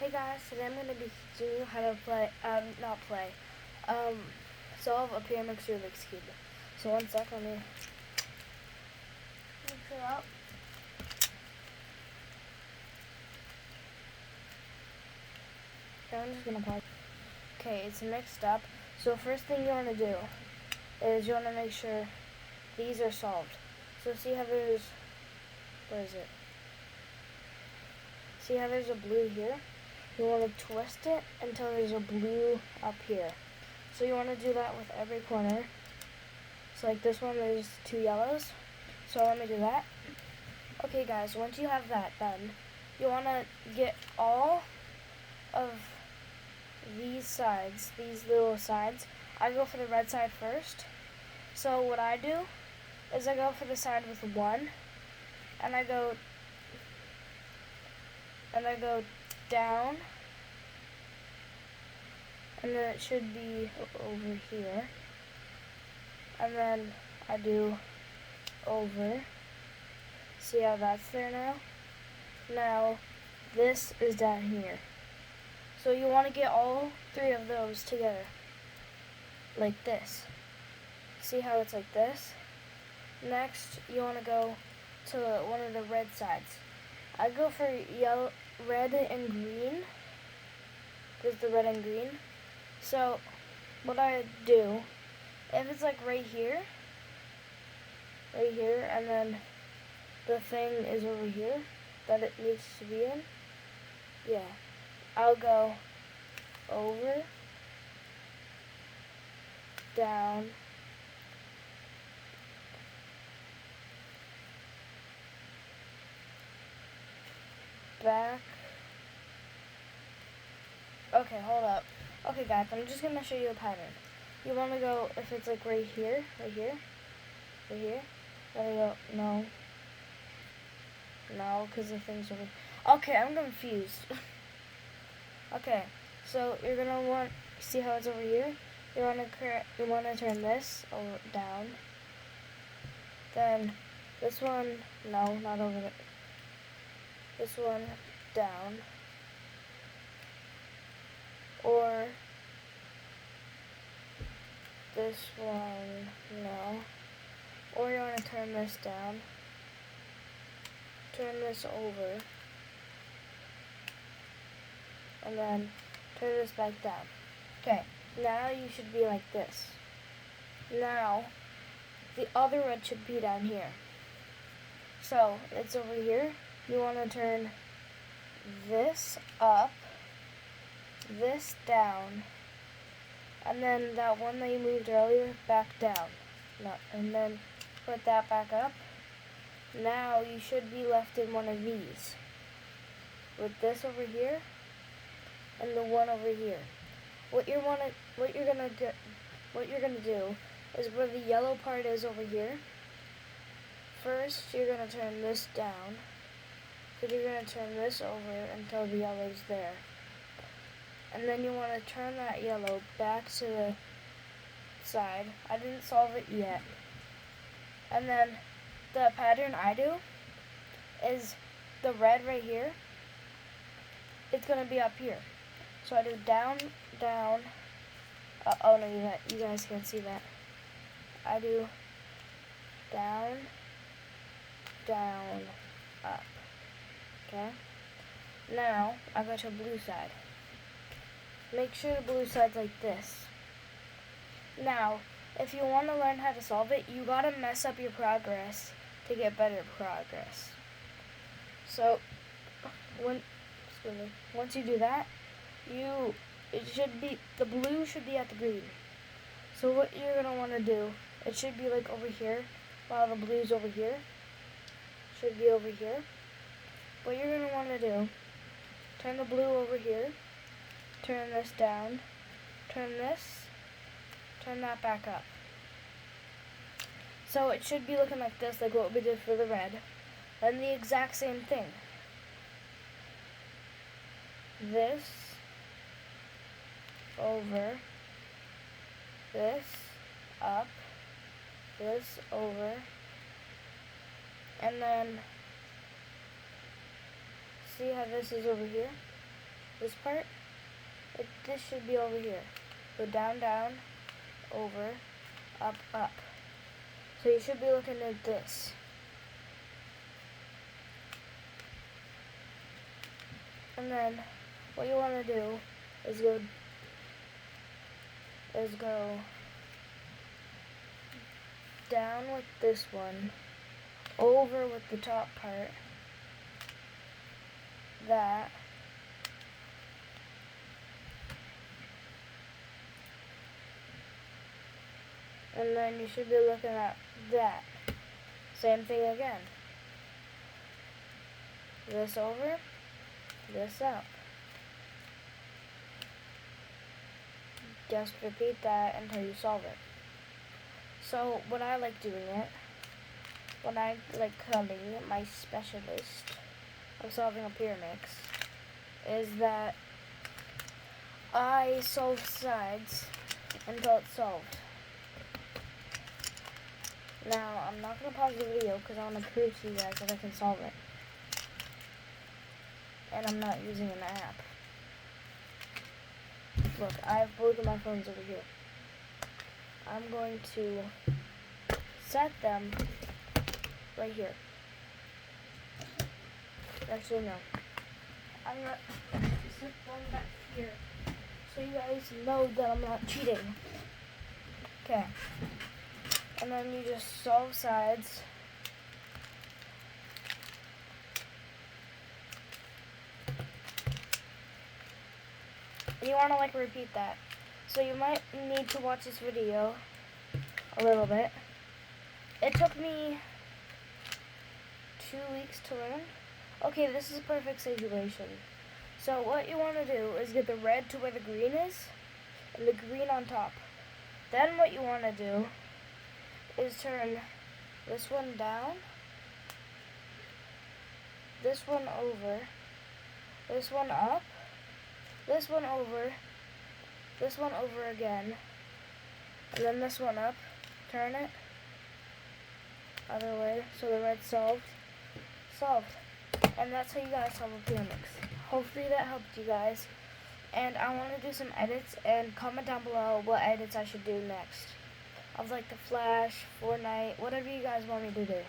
Hey guys, today I'm going to be teaching you how to solve a pyramix Rubik's Cube. So one sec, let me mix it up. Okay, I'm just going to pause. Okay, it's mixed up. So first thing you want to do is you want to make sure these are solved. So see how there's, where is it? See how there's a blue here? You want to twist it until there's a blue up here. So you want to do that with every corner. So like this one, there's 2 yellows. So let me do that. Okay guys, once you have that done, you want to get all of these sides, these little sides. I go for the red side first. So what I do is I go for the side with 1, and I go down, and then it should be over here, and then I do over. See how that's there now? Now this is down here. So you want to get all 3 of those together like this. See how it's like this? Next you want to go to one of the red sides. I go for yellow, red and green. There's the red and green. So what I do, if it's like right here, and then the thing is over here that it needs to be in, yeah, I'll go over, down, back. Okay, hold up. Okay guys, I'm just gonna show you a pattern. You wanna go, if it's like right here, then you go, no, because the thing's over. Okay, I'm confused. Okay, so you're gonna want, see how it's over here? You wanna turn this over, down. Then this one, no, not over there. This one down, or this one, no, or you want to turn this down, turn this over, and then turn this back down. Okay, now you should be like this. Now the other red should be down here. So it's over here. You want to turn this up, this down, and then that one that you moved earlier back down. And then put that back up. Now you should be left in one of these, with this over here and the one over here. What you're gonna do is where the yellow part is over here. First, you're gonna turn this down. So you're going to turn this over until the yellow's there. And then you want to turn that yellow back to the side. I didn't solve it yet. And then the pattern I do is the red right here. It's going to be up here. So I do down, down. Oh no, you guys can't see that. I do down, down, up. Okay, now I go to blue side. Make sure the blue side's like this. Now, if you want to learn how to solve it, you gotta mess up your progress to get better progress. So, once you do that, the blue should be at the green. So what you're gonna want to do, it should be like over here, while the blue's over here. Should be over here. What you're going to want to do, turn the blue over here, turn this down, turn that back up. So it should be looking like this, like what we did for the red. And the exact same thing. This, over, this, up, this, over, and then see how this is over here? this part, this should be over here. Go down, down, over, up, up. So you should be looking at this. And then what you want to do is go down with this one, over with the top part, that, and then you should be looking at that. Same thing again. This over, this up. Just repeat that until you solve it. So when I like doing it, when I like cutting, my specialist of solving a pyramix is that I solve sides until it's solved. Now, I'm not going to pause the video because I want to prove to you guys that I can solve it. And I'm not using an app. Look, I have both of my phones over here. I'm going to set them right here. Actually, no. I'm going to set them back here so you guys know that I'm not cheating. Okay. And then you just solve sides. You want to like repeat that. So you might need to watch this video a little bit. It took me 2 weeks to learn. Okay, this is a perfect situation. So what you want to do is get the red to where the green is and the green on top. Then what you want to do is turn this one down, this one over, this one up, this one over again, and then this one up, turn it, other way, so the red's solved. And that's how you guys solve a pyramix. Hopefully that helped you guys, and I want to do some edits, and comment down below what edits I should do next. Of like the Flash, Fortnite, whatever you guys want me to do.